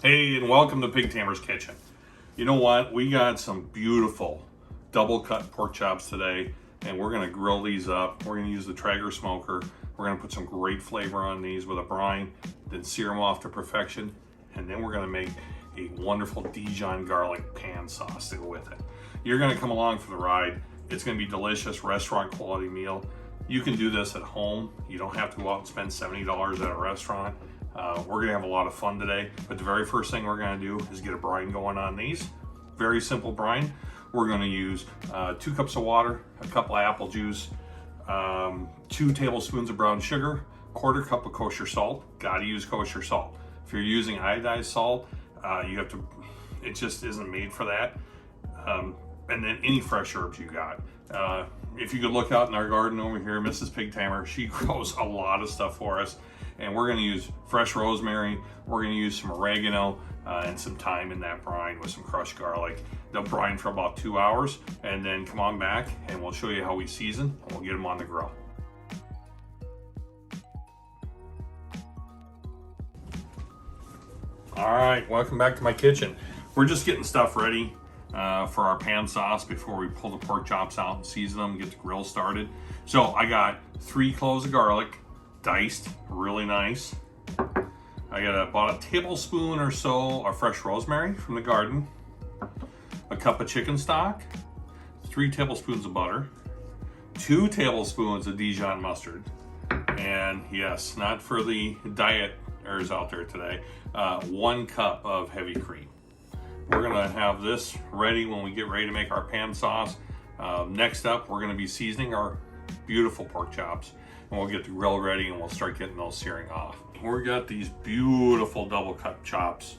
Hey, and welcome to Pig Tamer's Kitchen. You know what? We got some beautiful double cut pork chops today, and we're gonna grill these up. We're gonna use the Traeger smoker. We're gonna put some great flavor on these with a brine, then sear them off to perfection, and then we're gonna make a wonderful Dijon garlic pan sauce to go with it. You're gonna come along for the ride. It's gonna be delicious, restaurant quality meal. You can do this at home. You don't have to go out and spend $70 at a restaurant. We're gonna have a lot of fun today, but the very first thing we're gonna do is get a brine going on these. Very simple brine. We're gonna use 2 cups of water, a cup of apple juice, 2 tablespoons of brown sugar, 1/4 cup of kosher salt. Gotta use kosher salt. If you're using iodized salt, you have to, it just isn't made for that. And then any fresh herbs you got. If you could look out in our garden over here, Mrs. Pig Tamer, she grows a lot of stuff for us. And we're gonna use fresh rosemary, we're gonna use some oregano, and some thyme in that brine with some crushed garlic. They'll brine for about 2 hours, and then come on back and we'll show you how we season, and we'll get them on the grill. All right, welcome back to my kitchen. We're just getting stuff ready for our pan sauce before we pull the pork chops out and season them and get the grill started. So I got 3 cloves of garlic, diced, really nice. I got about a tablespoon or so of fresh rosemary from the garden, a cup of chicken stock, 3 tablespoons of butter, 2 tablespoons of Dijon mustard, and yes, not for the dieters out there today, 1 cup of heavy cream. We're gonna have this ready when we get ready to make our pan sauce. Next up, we're gonna be seasoning our beautiful pork chops, and we'll get the grill ready and we'll start getting those searing off. We got these beautiful double cut chops.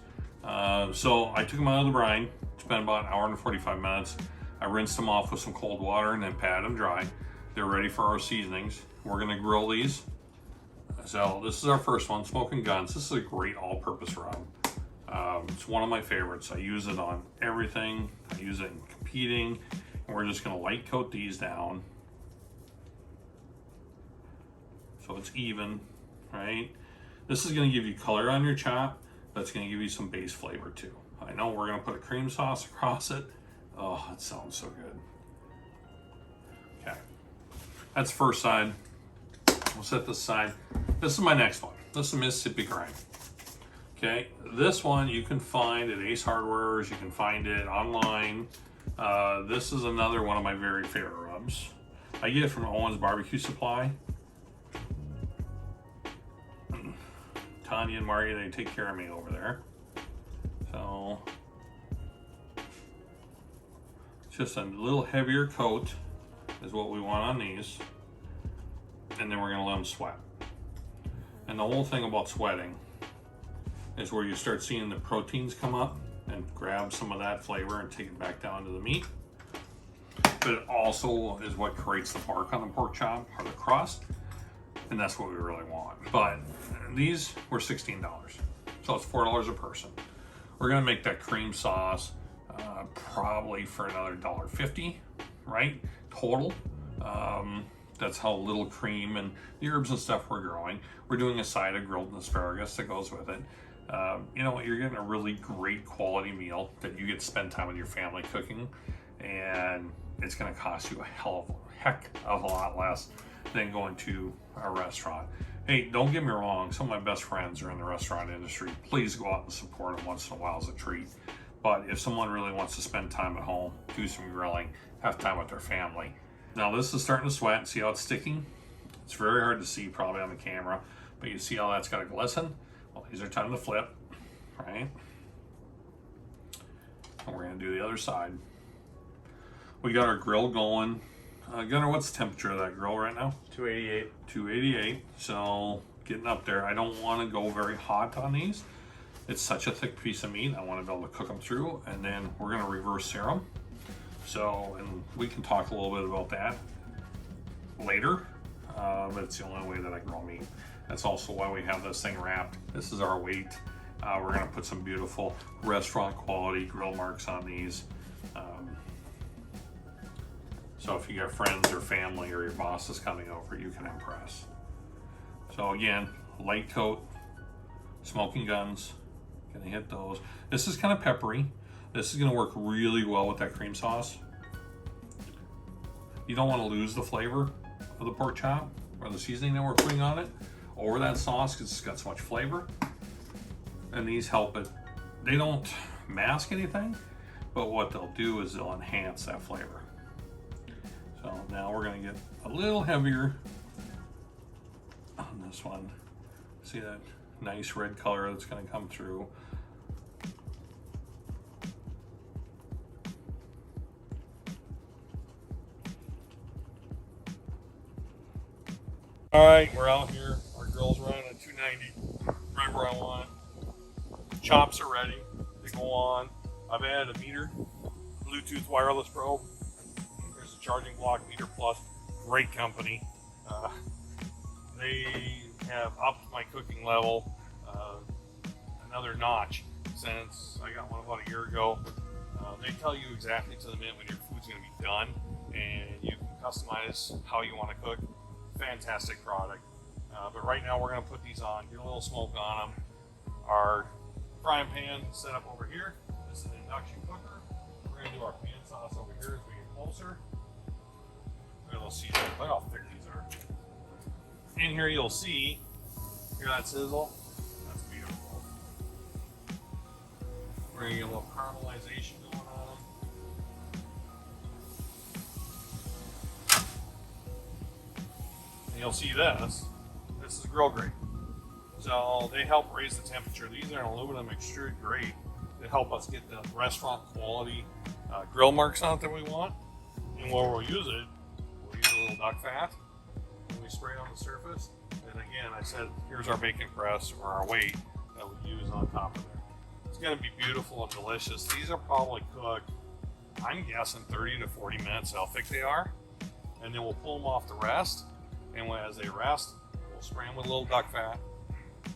So I took them out of the brine, spent about 1 hour and 45 minutes. I rinsed them off with some cold water and then patted them dry. They're ready for our seasonings. We're gonna grill these. So this is our first one, Smoking Guns. This is a great all-purpose rub. It's one of my favorites. I use it on everything. I use it in competing. And we're just gonna light coat these down so it's even, right? This is gonna give you color on your chop, but it's gonna give you some base flavor too. I know we're gonna put a cream sauce across it. Oh, it sounds so good. Okay, that's the first side. We'll set this aside. This is my next one. This is Mississippi Grind. Okay, this one you can find at Ace Hardware's. You can find it online. This is another one of my very favorite rubs. I get it from Owen's Barbecue Supply. Tanya and Marty, they take care of me over there. So, just a little heavier coat is what we want on these. And then we're gonna let them sweat. And the whole thing about sweating is where you start seeing the proteins come up and grab some of that flavor and take it back down to the meat. But it also is what creates the bark on the pork chop, or the crust, and that's what we really want. But these were $16, so it's $4 a person. We're gonna make that cream sauce probably for another $1.50, right? Total. That's how little cream and the herbs and stuff we're growing. We're doing a side of grilled asparagus that goes with it. You know, you're getting a really great quality meal that you get to spend time with your family cooking, and it's gonna cost you a heck of a lot less than going to a restaurant. Hey, don't get me wrong, some of my best friends are in the restaurant industry. Please go out and support them once in a while as a treat. But if someone really wants to spend time at home, do some grilling, have time with their family. Now this is starting to sweat. See how it's sticking? It's very hard to see probably on the camera, but you see how that's got to glisten? Well, these are time to flip, right? And we're gonna do the other side. We got our grill going. Gunnar, what's the temperature of that grill right now? 288. 288, so getting up there. I don't want to go very hot on these. It's such a thick piece of meat. I want to be able to cook them through, and then we're going to reverse sear them. So, and we can talk a little bit about that later, but it's the only way that I grow meat. That's also why we have this thing wrapped. This is our weight. We're going to put some beautiful restaurant quality grill marks on these. So if you got friends or family or your boss is coming over, you can impress. So again, light coat, Smoking Guns, Gonna hit those. This is kind of peppery. This is gonna work really well with that cream sauce. You don't want to lose the flavor of the pork chop or the seasoning that we're putting on it over that sauce because it's got so much flavor. And these help it. They don't mask anything, but what they'll do is they'll enhance that flavor. So now we're gonna get a little heavier on this one. See that nice red color that's gonna come through. All right, we're out here. Our grill's running at 290, right where I want. Chops are ready. They go on. I've added a meter, Bluetooth wireless probe. There's a charging block, Meter Plus. Great company. They have upped my cooking level another notch since I got one about a year ago. They tell you exactly to the minute when your food's going to be done, and you can customize how you want to cook. Fantastic product. But right now we're going to put these on, get a little smoke on them. Our frying pan set up over here. This is an induction cooker. We're going to do our pan sauce over here as we get closer. Look at a little seasoning. Look how thick these are. In here you'll see, hear that sizzle? That's beautiful. We're going to get a little caramelization going on. And you'll see this. This is grill grade. So they help raise the temperature. These are an aluminum extrude grade that help us get the restaurant quality grill marks on it that we want. And where we'll use it, we'll use a little duck fat. And we spray it on the surface. And again, I said, here's our bacon press or our weight that we use on top of there. It's going to be beautiful and delicious. These are probably cooked, I'm guessing 30 to 40 minutes, how thick they are. And then we'll pull them off the rest. And as they rest, we'll spray them with a little duck fat.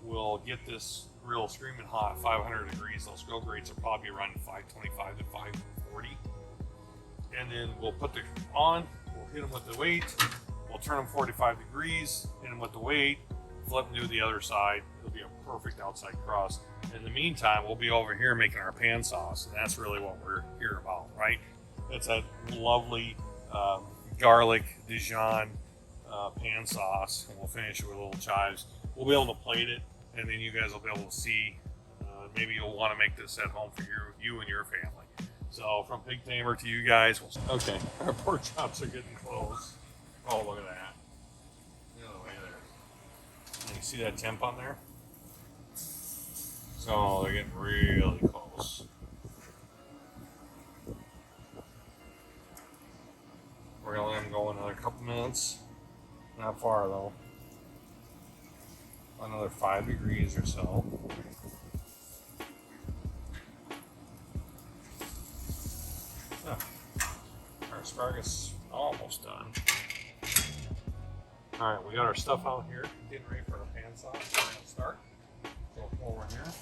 We'll get this grill screaming hot, 500 degrees. Those grill grades will probably run 525 to 540. And then we'll put them on, we'll hit them with the weight, we'll turn them 45 degrees, hit them with the weight, flip them to the other side. It'll be a perfect outside crust. In the meantime, we'll be over here making our pan sauce, and that's really what we're here about, right? It's a lovely garlic Dijon pan sauce, and we'll finish it with little chives. We'll be able to plate it, and then you guys will be able to see. Maybe you'll want to make this at home for you and your family. So from Pig Tamer to you guys. Okay, our pork chops are getting close. Oh, look at that. Get out of the way there. And you see that temp on there? So they're getting really close. We're going to let them go another couple minutes. Not far though. Another 5 degrees or so. Oh, our asparagus almost done. Alright, we got our stuff out here, getting ready for our pan sauce. We're going to start. So we'll pull over here.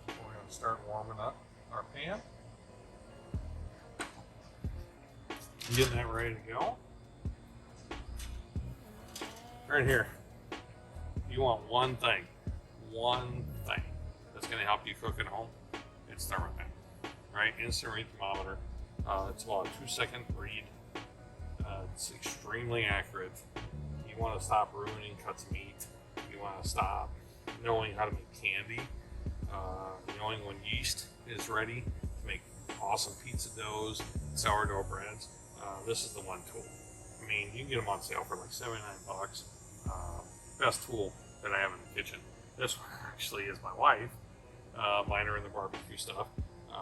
We're going to start warming up our pan. Getting that ready to go. Right here. You want one thing that's going to help you cook at home. It's thermometer, right? Instant read thermometer. It's about a 2-second read. It's extremely accurate. You want to stop ruining cuts of meat. You want to stop knowing how to make candy. Knowing when yeast is ready to make awesome pizza doughs, sourdough breads. This is the one tool. I mean, you can get them on sale for like 79 bucks. Best tool that I have in the kitchen. This one actually is my wife. Mine are in the barbecue stuff,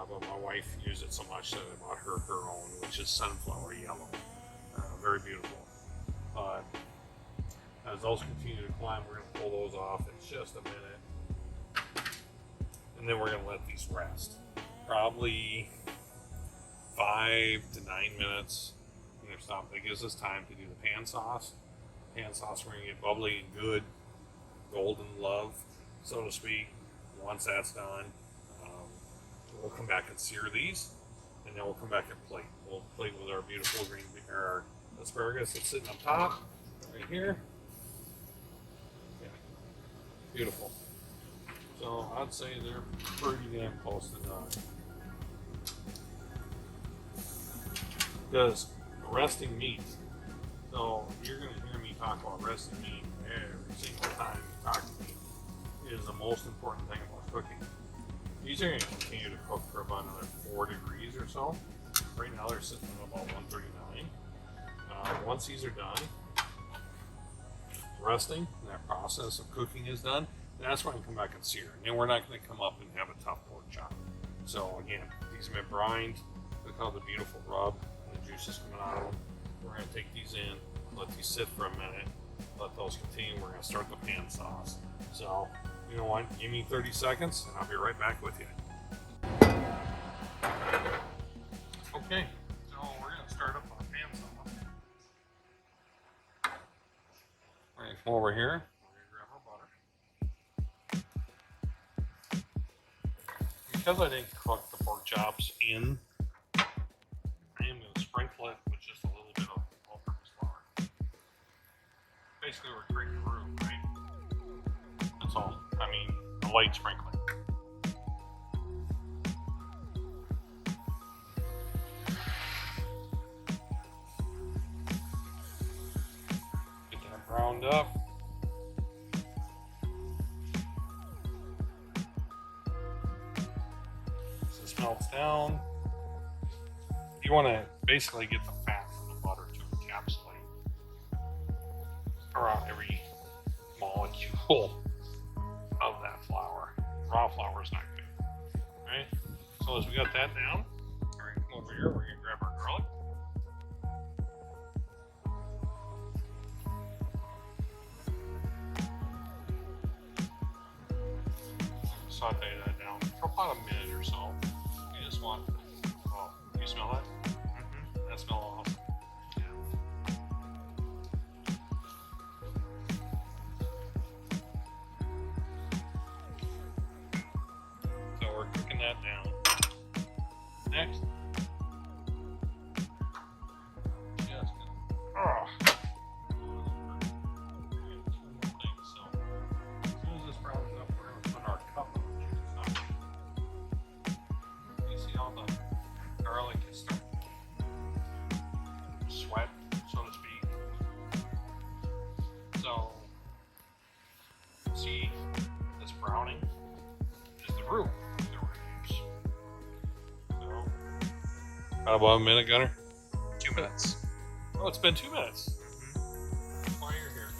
but my wife used it so much that I bought her own, which is sunflower yellow. Very beautiful. As those continue to climb, we're going to pull those off in just a minute. And then we're going to let these rest. Probably 5 to 9 minutes. I'm going to stop. That gives us time to do the pan sauce. Pan sauce, we're going to get bubbly and good, golden love, so to speak. Once that's done, we'll come back and sear these, and then we'll come back and plate. We'll plate with our beautiful green our asparagus that's sitting up top, right here. Yeah. Beautiful. So I'd say they're pretty damn close to done. Because resting meat, so you're going to hear me talk about resting meat every single time you talk to me, is the most important thing about cooking. These are going to continue to cook for about another 4 degrees or so. Right now they're sitting at about 139. Once these are done, resting, and that process of cooking is done, that's when I come back and sear. And then we're not going to come up and have a tough pork chop. So again, these have been brined. Look how the beautiful rub and the juices coming out of them. We're going to take these in, let these sit for a minute, let those continue. We're going to start the pan sauce. So, you know what? Give me 30 seconds and I'll be right back with you. Okay, so we're going to start up our pan sauce. We're going to come over here. Because I didn't cook the pork chops in, I am going to sprinkle it with just a little bit of all-purpose flour. Basically, we're creating a roux, right? That's all. I mean, a light sprinkling. Get that browned up. Melts down. You want to basically get the fat from the butter to encapsulate around every molecule of that flour. Raw flour is not good. Right? So as we got that down, we're going to come over here, we're going to grab our garlic. Saute that down for about a minute or so. You just want, oh, you smell that? Mm-hmm. That smells awesome. Yeah. So we're cooking that down. Next. Just oh. So as soon as this browns up, we're going to put our cup of juice on. You see all the garlic is starting to sweat, so to speak. So, see this browning is the roux that we're going to use. So, about a minute, Gunner? 2 minutes. Oh, it's been 2 minutes. Mm-hmm. While you're here.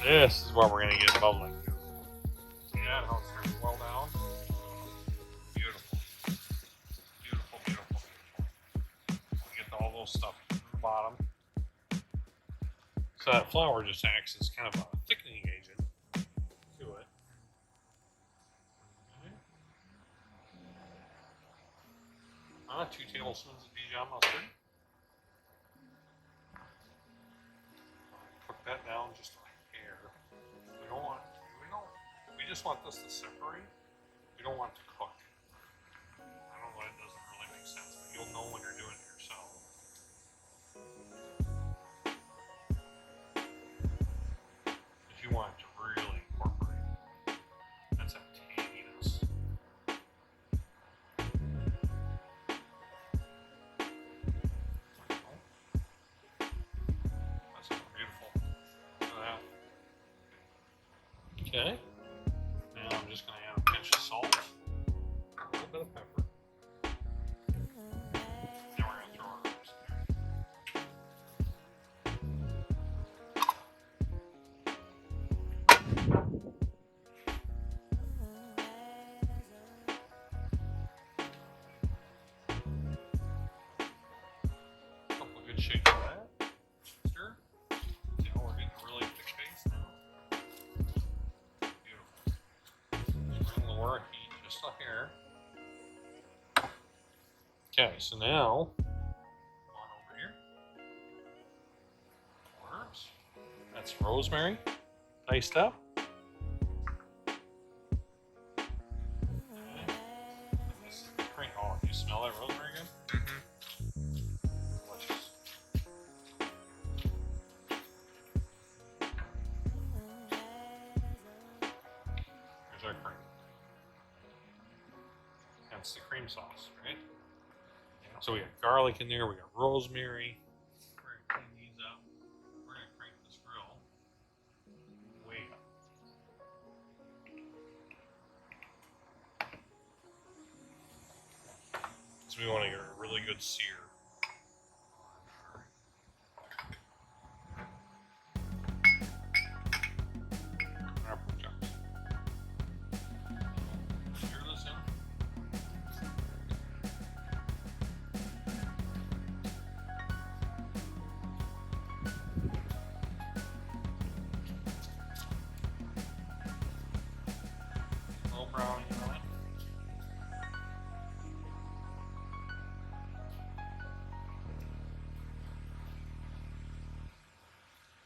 There. This is what we're going to get bubbling. See that? How it's starting to well down? Beautiful. Beautiful, beautiful, beautiful. Get all those stuff from the bottom. So that flour just acts as kind of a thickening agent to it. Okay. 2 tablespoons of Dijon mustard. Cook that down just a hair. We just want this to separate. We don't want it to cook. I don't know, it doesn't really make sense, but you'll know when you're doing it yourself. If you want it to really incorporate, that's that tanginess. That's beautiful. Look at that. Okay. Now I'm just going to add a pinch of salt, a little bit of pepper. Then we're going to throw our herbs in there. A couple of good shakes of that. Stir. See how we're getting a really thick paste now? Beautiful. Bring the lower heat just a hair. Okay, so now, on over here. Herbs. That's rosemary, diced up. Okay. This is great. Oh, do you smell that rosemary again? Mm-hmm. Delicious. enhance the cream sauce, right? So we got garlic in there, we got rosemary. We're gonna clean these up. We're gonna crank this grill way up. So we want to get a really good sear on our pork chops. Sear this in. A little brownie on it.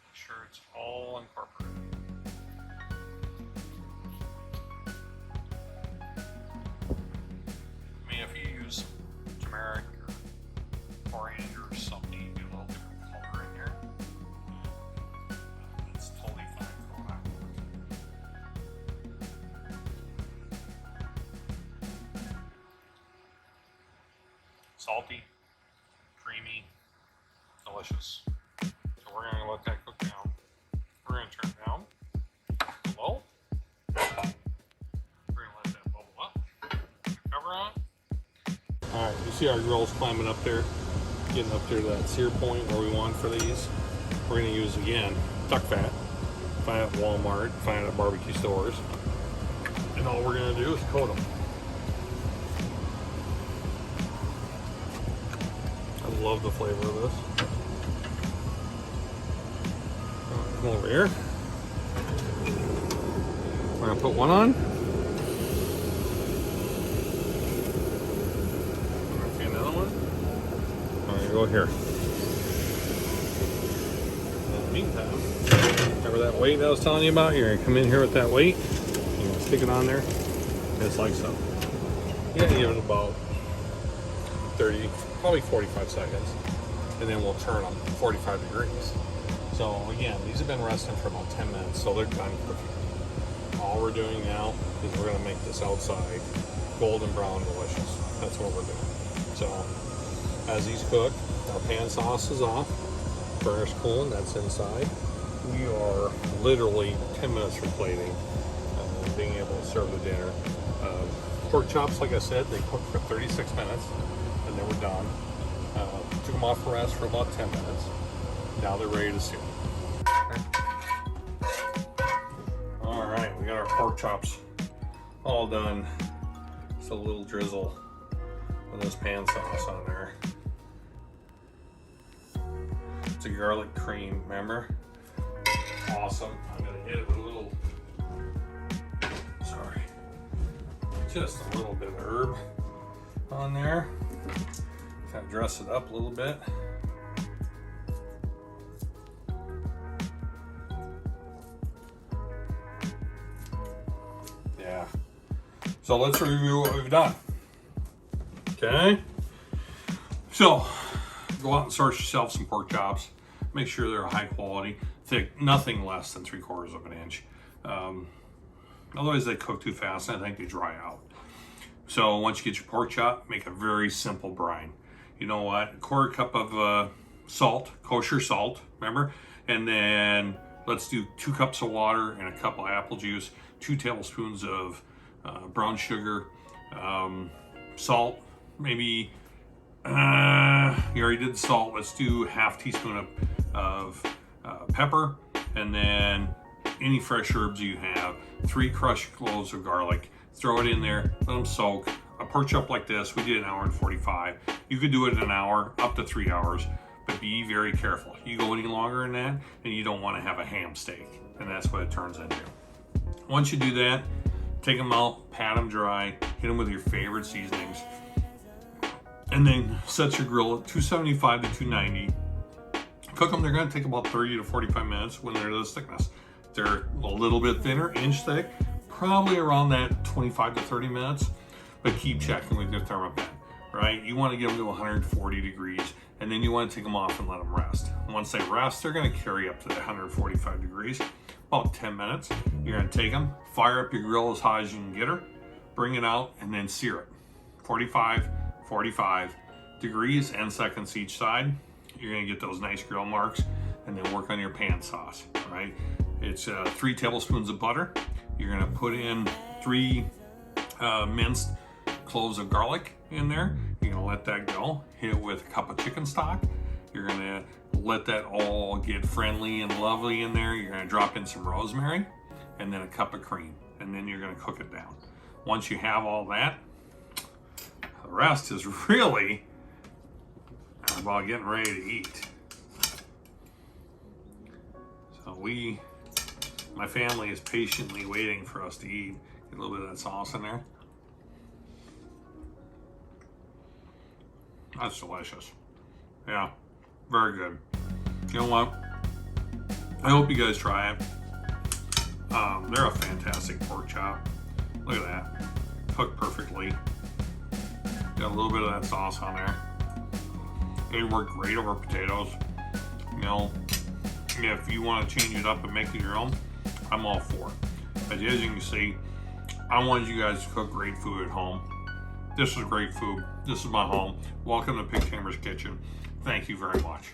Make sure it's all incorporated. I mean, if you use turmeric or coriander or something, you get a little different color in here. It's totally fine for what I want. Salty, creamy, delicious. So we're gonna let that cook down. We're gonna turn it down low. We're gonna let that bubble up. Put the cover on. All right, you see our grills climbing up there, getting up there to that sear point where we want for these. We're gonna use, again, duck fat. Find it at Walmart, find it at barbecue stores. And all we're gonna do is coat them. I love the flavor of this. Come over here. We're gonna put one on. Okay, another one. All right, go here. In the meantime, remember that weight I was telling you about? You're gonna come in here with that weight. You're gonna stick it on there, just like so. You're gonna give it about 30, probably 45 seconds, and then we'll turn them 45 degrees. So again, these have been resting for about 10 minutes, so they're done cooking. All we're doing now is we're gonna make this outside golden brown delicious. That's what we're doing. So as these cook, our pan sauce is off, burner's cooling, that's inside. We are literally 10 minutes from plating, being able to serve the dinner. Pork chops, like I said, they cooked for 36 minutes, and they were done. Took them off for rest for about 10 minutes. Now they're ready to sear. All right, we got our pork chops all done. Just a little drizzle of this pan sauce on there. It's a garlic cream, remember? Awesome. I'm gonna hit it with a little, sorry, just a little bit of herb on there. Kind of dress it up a little bit. Yeah. So let's review what we've done. Okay. So go out and source yourself some pork chops. Make sure they're high quality, thick, nothing less than 3/4 of an inch. Otherwise they cook too fast and I think they dry out. So once you get your pork chop, make a very simple brine. You know what? A 1/4 cup of salt, kosher salt, remember? And then let's do 2 cups of water and a cup of apple juice, 2 tablespoons of brown sugar, salt, maybe, you already did the salt. Let's do 1/2 teaspoon of pepper, and then any fresh herbs you have, 3 crushed cloves of garlic. Throw it in there, let them soak. A pork chop like this, we did an hour and 45. You could do it in an hour, up to 3 hours, but be very careful. You go any longer than that, and you don't want to have a ham steak, and that's what it turns into. Once you do that, take them out, pat them dry, hit them with your favorite seasonings, and then set your grill at 275 to 290. Cook them, they're gonna take about 30 to 45 minutes when they're this thickness. They're a little bit thinner, inch thick, probably around that 25 to 30 minutes, but keep checking with your thermopan, right? You wanna get them to 140 degrees, and then you wanna take them off and let them rest. Once they rest, they're gonna carry up to the 145 degrees, about 10 minutes. You're gonna take them, fire up your grill as high as you can get her, bring it out, and then sear it. 45, 45 degrees and seconds each side. You're gonna get those nice grill marks, and then work on your pan sauce, right? It's 3 tablespoons of butter. You're gonna put in 3 minced cloves of garlic in there. You're gonna let that go. Hit it with a cup of chicken stock. You're gonna let that all get friendly and lovely in there. You're gonna drop in some rosemary and then a cup of cream, and then you're gonna cook it down. Once you have all that, the rest is really about getting ready to eat. So my family is patiently waiting for us to eat. Get a little bit of that sauce in there. That's delicious. Yeah, very good. You know what? I hope you guys try it. They're a fantastic pork chop. Look at that. Cooked perfectly. Got a little bit of that sauce on there. They work great over potatoes. You know, if you want to change it up and make it your own, I'm all for it. But as you can see, I wanted you guys to cook great food at home. This is great food. This is my home. Welcome to Pig Tamer's Kitchen. Thank you very much.